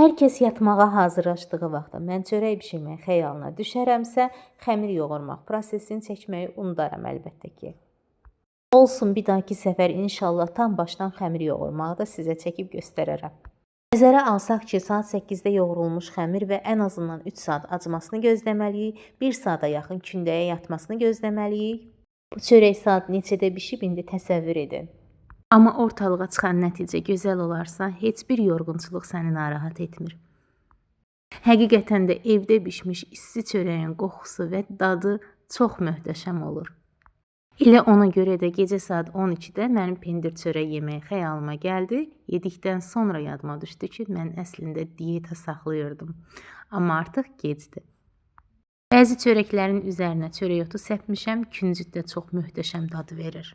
Hər kəs yatmağa hazırlaşdığı vaxtda mən çörək bişirmək xəyalına düşərəmsə, xəmir yoğurmaq prosesini çəkməyi unudaram əlbəttə ki. Olsun, bir dahaki səfər inşallah tam başdan xəmir yoğurmağı da sizə çəkib göstərərəm. Nəzərə alsaq ki, saat 8-də yoğurulmuş xəmir və ən azından 3 saat acmasını gözləməliyik, 1 saata yaxın kündəyə yatmasını gözləməliyik. Bu çörək saat neçədə bişib indi təsəvvür edin. Amma ortalığa çıxan nəticə gözəl olarsa, heç bir yorğunçuluq səni narahat etmir. Həqiqətən də evdə bişmiş isti çörəyin qoxusu və dadı çox möhtəşəm olur. Elə ona görə də gecə saat 12-də mənim pendir çörək yeməyi xəyalıma gəldi. Yedikdən sonra yadıma düşdü ki, mən əslində diyeta saxlayırdım. Amma artıq gecdir. Bəzi çörəklərin üzərinə çörək otu səpmişəm, küncüt də çox möhtəşəm dadı verir.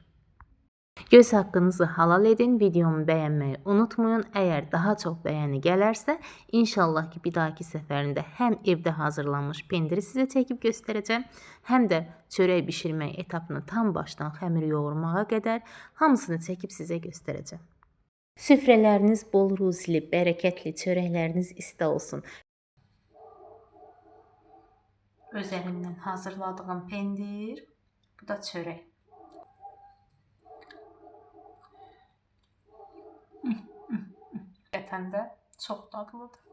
Göz haqqınızı halal edin, videomu bəyənməyi unutmayın. Əgər daha çox bəyəni gələrsə, inşallah ki, bir dahaki səfərində həm evdə hazırlanmış pendiri sizə çəkib göstərəcəm, həm də çörək bişirmək etapını tam başdan xəmir yoğurmağa qədər hamısını çəkib sizə göstərəcəm. Süfrələriniz bol ruzili, bərəkətli, çörəkləriniz isti olsun. Öz əlimdən hazırladığım pendir, bu da çörək. Həqiqətən də çox dadlıdır.